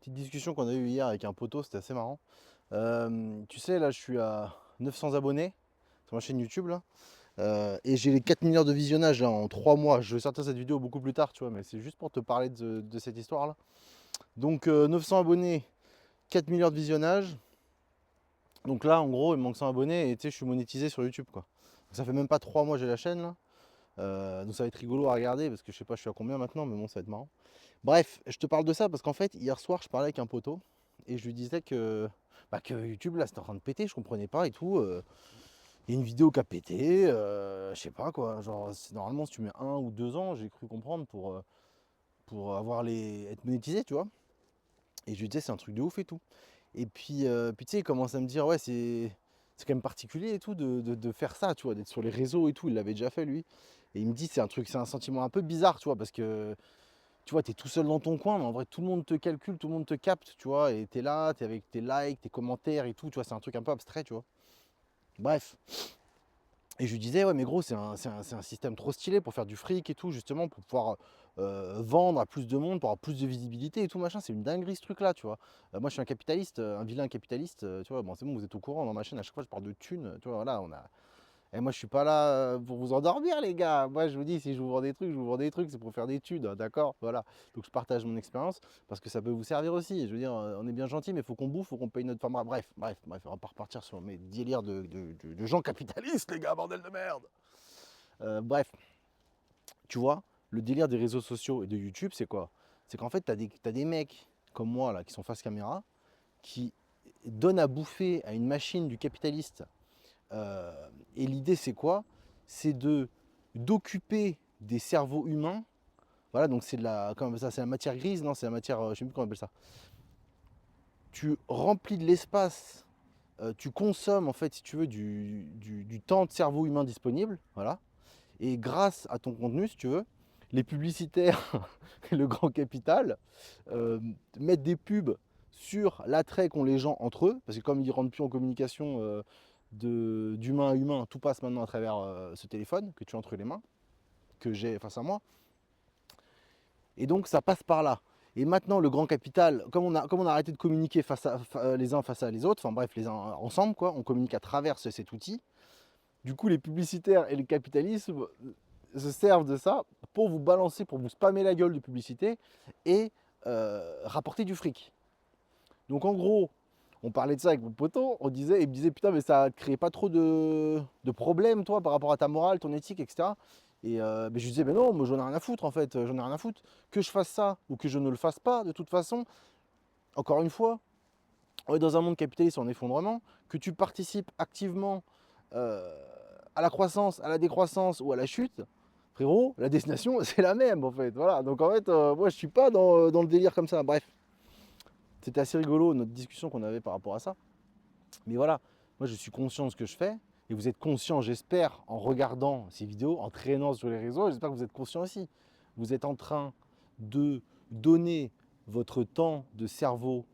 Petite discussion qu'on a eue hier avec un poteau, c'était assez marrant. Tu sais, là, je suis à 900 abonnés sur ma chaîne YouTube, là. Et j'ai les 4 milliards de visionnages là, en 3 mois. Je vais sortir cette vidéo beaucoup plus tard, tu vois, mais c'est juste pour te parler de cette histoire-là. Donc, 900 abonnés, 4 milliards de visionnages. Donc là, en gros, il me manque 100 abonnés et tu sais, je suis monétisé sur YouTube, quoi. Donc, ça fait même pas 3 mois que j'ai la chaîne, là. Donc ça va être rigolo à regarder parce que je sais pas, je suis à combien maintenant, mais bon, ça va être marrant. Bref, je te parle de ça parce qu'en fait, hier soir, je parlais avec un poteau et je lui disais que YouTube, là, c'était en train de péter, je comprenais pas et tout. Il y a une vidéo qui a pété, je sais pas quoi. Genre, normalement, si tu mets 1 ou 2 ans, j'ai cru comprendre pour avoir être monétisé, tu vois. Et je lui disais, c'est un truc de ouf et tout. Et puis tu sais, il commence à me dire, ouais, c'est quand même particulier et tout de faire ça, tu vois, d'être sur les réseaux et tout. Il l'avait déjà fait lui. Et il me dit, c'est un sentiment un peu bizarre, tu vois, parce que tu vois, tu es tout seul dans ton coin, mais en vrai, tout le monde te calcule, tout le monde te capte, tu vois, et tu es là, tu es avec tes likes, tes commentaires et tout, tu vois, c'est un truc un peu abstrait, tu vois. Bref. Et je lui disais, ouais, mais gros, c'est un système trop stylé pour faire du fric et tout, justement, pour pouvoir vendre à plus de monde, pour avoir plus de visibilité et tout, machin. C'est une dinguerie ce truc-là, tu vois. Moi, je suis un capitaliste, un vilain capitaliste, tu vois. Bon, c'est bon, vous êtes au courant dans ma chaîne, à chaque fois, je parle de thunes, tu vois, voilà, et moi, je suis pas là pour vous endormir, les gars. Moi, je vous dis, si je vous vends des trucs, je vous vends des trucs, c'est pour faire des études, hein, d'accord? Voilà. Donc, je partage mon expérience parce que ça peut vous servir aussi. Je veux dire, on est bien gentil, mais il faut qu'on bouffe, il faut qu'on paye notre format. Bref, on va pas repartir sur mes délires de gens capitalistes, les gars, bordel de merde. Bref, tu vois, le délire des réseaux sociaux et de YouTube, c'est quoi? C'est qu'en fait, t'as des mecs comme moi, là, qui sont face caméra, qui donnent à bouffer à une machine du capitaliste. Euh, et l'idée, c'est quoi? C'est d'occuper des cerveaux humains. Voilà, donc c'est de la, comment on appelle ça, c'est la matière grise, non, c'est la matière, je sais plus comment on appelle ça. Tu remplis de l'espace, tu consommes en fait, si tu veux, du temps de cerveau humain disponible, voilà. Et grâce à ton contenu, si tu veux, les publicitaires et le grand capital euh, mettent des pubs sur l'attrait qu'ont les gens entre eux, parce que comme ils ne rentrent plus en communication d'humain à humain, tout passe maintenant à travers ce téléphone que tu as entre les mains, que j'ai face à moi. Et donc ça passe par là. Et maintenant, le grand capital, comme on a arrêté de communiquer les uns face à les autres, enfin bref, les uns ensemble, quoi, on communique à travers cet outil. Du coup, les publicitaires et le capitalisme se servent de ça pour vous balancer, pour vous spammer la gueule de publicité et rapporter du fric. Donc en gros, on parlait de ça avec mon poteau, il me disait putain mais ça crée pas trop de problèmes toi par rapport à ta morale, ton éthique, etc. Et je lui disais mais non, moi j'en ai rien à foutre en fait, j'en ai rien à foutre. Que je fasse ça ou que je ne le fasse pas, de toute façon, encore une fois, on est dans un monde capitaliste en effondrement, que tu participes activement euh, à la croissance, à la décroissance ou à la chute, frérot, la destination c'est la même en fait. Voilà. Donc en fait, moi je suis pas dans le délire comme ça. Bref, c'était assez rigolo notre discussion qu'on avait par rapport à ça. Mais voilà, moi je suis conscient de ce que je fais. Et vous êtes conscient, j'espère, en regardant ces vidéos, en traînant sur les réseaux, j'espère que vous êtes conscient aussi. Vous êtes en train de donner votre temps de cerveau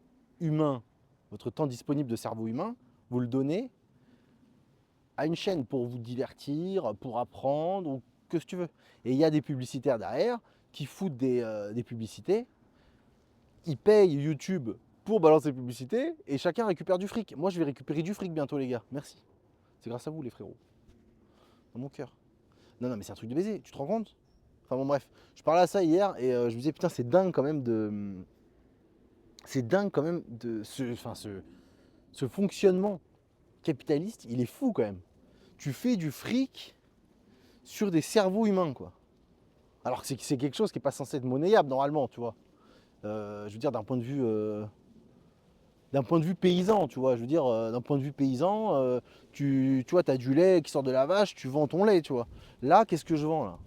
humain, votre temps disponible de cerveau humain, vous le donnez à une chaîne pour vous divertir, pour apprendre, ou que ce que tu veux. Et il y a des publicitaires derrière qui foutent des publicités, ils payent YouTube pour balancer des publicités, et chacun récupère du fric. Moi je vais récupérer du fric bientôt les gars, merci. C'est grâce à vous les frérots, dans mon cœur. Non, non, mais c'est un truc de baiser, tu te rends compte? Enfin bon, bref, je parlais à ça hier et je me disais, putain, c'est dingue quand même de. C'est dingue quand même de ce fonctionnement capitaliste, il est fou quand même. Tu fais du fric sur des cerveaux humains, quoi. Alors que c'est quelque chose qui n'est pas censé être monnayable normalement, tu vois. Je veux dire, d'un point de vue paysan, tu vois. Je veux dire, d'un point de vue paysan, tu vois, tu as du lait qui sort de la vache, tu vends ton lait, tu vois. Là, qu'est-ce que je vends là?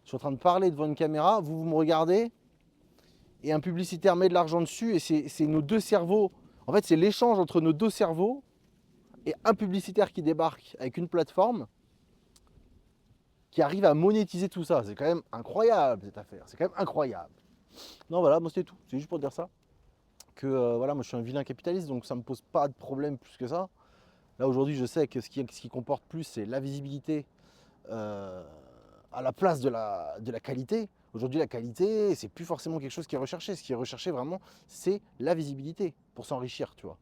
Je suis en train de parler devant une caméra, vous me regardez, et un publicitaire met de l'argent dessus, et c'est nos deux cerveaux. En fait, c'est l'échange entre nos deux cerveaux et un publicitaire qui débarque avec une plateforme qui arrive à monétiser tout ça. C'est quand même incroyable cette affaire. C'est quand même incroyable. Non, voilà, moi c'était tout. C'est juste pour dire ça. Que voilà, moi je suis un vilain capitaliste, donc ça me pose pas de problème plus que ça. Là aujourd'hui, je sais que ce qui comporte plus, c'est la visibilité euh, à la place de la qualité. Aujourd'hui, la qualité, c'est plus forcément quelque chose qui est recherché. Ce qui est recherché vraiment, c'est la visibilité pour s'enrichir, tu vois.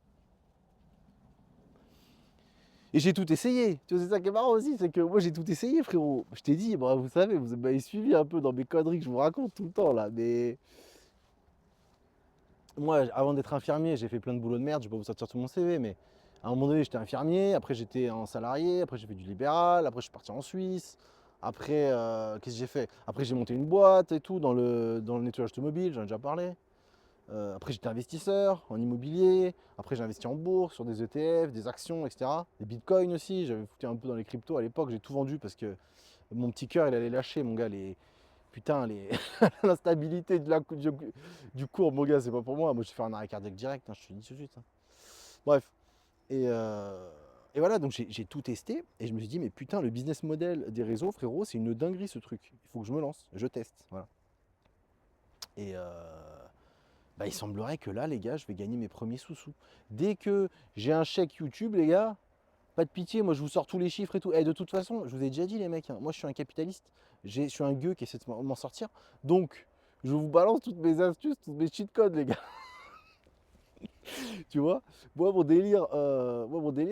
Et j'ai tout essayé. Tu vois, c'est ça qui est marrant aussi, c'est que moi j'ai tout essayé, frérot. Je t'ai dit, bah, vous savez, vous m'avez suivi un peu dans mes conneries que je vous raconte tout le temps là. Mais moi, avant d'être infirmier, j'ai fait plein de boulots de merde. Je vais pas vous sortir tout mon CV, mais à un moment donné, j'étais infirmier. Après, j'étais en salarié. Après, j'ai fait du libéral. Après, je suis parti en Suisse. Après, qu'est-ce que j'ai fait? Après, j'ai monté une boîte et tout dans le nettoyage automobile. J'en ai déjà parlé. Après, j'étais investisseur en immobilier. Après, j'ai investi en bourse, sur des ETF, des actions, etc. Des bitcoins aussi. J'avais foutu un peu dans les cryptos à l'époque. J'ai tout vendu parce que mon petit cœur, il allait lâcher, mon gars. Putain, l'instabilité du cours, mon gars, c'est pas pour moi. Moi, je vais faire un arrêt cardiaque direct. Hein, je te dis tout de suite. Hein. Bref. Et, euh, et voilà, donc j'ai tout testé. Et je me suis dit, mais putain, le business model des réseaux, frérot, c'est une dinguerie ce truc. Il faut que je me lance. Je teste. Voilà. Et, bah, il semblerait que là, les gars, je vais gagner mes premiers sous-sous. Dès que j'ai un chèque YouTube, les gars, pas de pitié, moi je vous sors tous les chiffres et tout. Et de toute façon, je vous ai déjà dit, les mecs, hein, moi je suis un capitaliste, je suis un gueux qui essaie de m'en sortir. Donc, je vous balance toutes mes astuces, toutes mes cheat codes, les gars. Tu vois, moi, mon délire,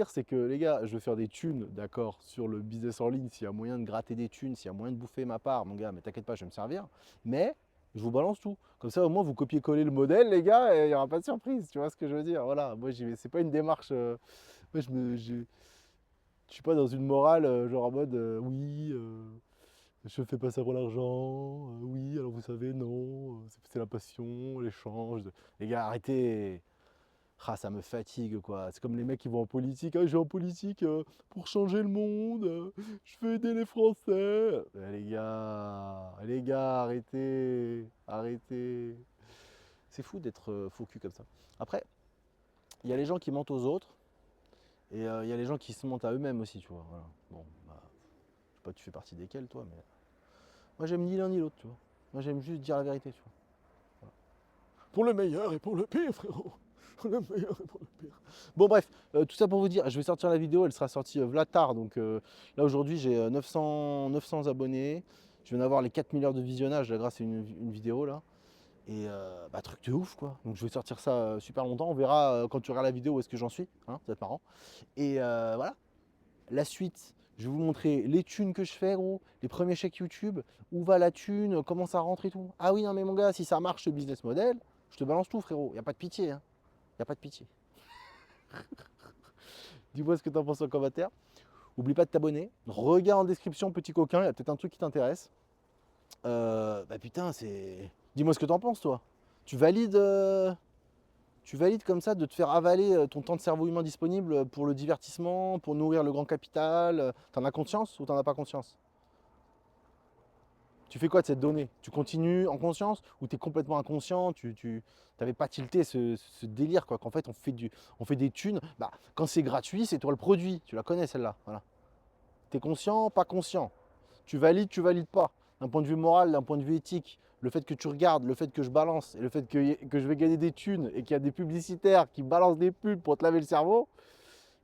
c'est que, les gars, je veux faire des thunes, d'accord, sur le business en ligne. S'il y a moyen de gratter des thunes, s'il y a moyen de bouffer ma part, mon gars, mais t'inquiète pas, je vais me servir. Mais je vous balance tout. Comme ça, au moins, vous copiez-collez le modèle, les gars, et il n'y aura pas de surprise. Tu vois ce que je veux dire? Voilà, moi, j'y vais. C'est pas une démarche. Moi, je suis pas dans une morale, genre en mode, oui, je fais pas ça pour l'argent, oui, alors vous savez, non, c'est la passion, l'échange. Les gars, arrêtez. Ah, ça me fatigue, quoi. C'est comme les mecs qui vont en politique. Ah, je vais en politique pour changer le monde. Je veux aider les Français. Les gars, arrêtez. Arrêtez. C'est fou d'être faux cul comme ça. Après, il y a les gens qui mentent aux autres. Et il y a les gens qui se mentent à eux-mêmes aussi, tu vois. Voilà. Bon, bah, je sais pas, tu fais partie desquels, toi, mais moi, j'aime ni l'un ni l'autre, tu vois. Moi, j'aime juste dire la vérité, tu vois. Voilà. Pour le meilleur et pour le pire, frérot. Pour le meilleur et pour le pire. Bon, bref, tout ça pour vous dire, je vais sortir la vidéo, elle sera sortie tard. Donc là, aujourd'hui, j'ai 900 abonnés. Je viens d'avoir les 4 milliards de visionnages là, grâce à une vidéo là. Et bah, truc de ouf quoi. Donc je vais sortir ça super longtemps. On verra quand tu regardes la vidéo où est-ce que j'en suis. Hein, ça va être marrant. Et voilà. La suite, je vais vous montrer les thunes que je fais, gros, les premiers chèques YouTube, où va la thune, comment ça rentre et tout. Ah oui, non, mais mon gars, si ça marche ce business model, je te balance tout, frérot. Il n'y a pas de pitié, hein. Il n'y a pas de pitié. Dis-moi ce que tu en penses en commentaire. Oublie pas de t'abonner. Regarde en description, petit coquin, il y a peut-être un truc qui t'intéresse. Bah putain, c'est. Dis-moi ce que t'en penses, toi. Tu valides, tu valides comme ça de te faire avaler ton temps de cerveau humain disponible pour le divertissement, pour nourrir le grand capital. T'en as conscience ou t'en as pas conscience? Tu fais quoi de cette donnée? Tu continues en conscience ou tu es complètement inconscient? Tu n'avais pas tilté ce délire, quoi, qu'en fait on fait des thunes. Bah, quand c'est gratuit, c'est toi le produit. Tu la connais celle-là. Voilà. Tu es conscient, pas conscient. Tu valides pas. D'un point de vue moral, d'un point de vue éthique, le fait que tu regardes, le fait que je balance et le fait que je vais gagner des thunes et qu'il y a des publicitaires qui balancent des pubs pour te laver le cerveau,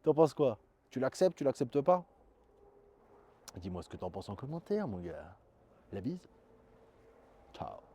t'en penses quoi? Tu l'acceptes pas? Dis-moi ce que t'en penses en commentaire, mon gars. La bise. Ciao.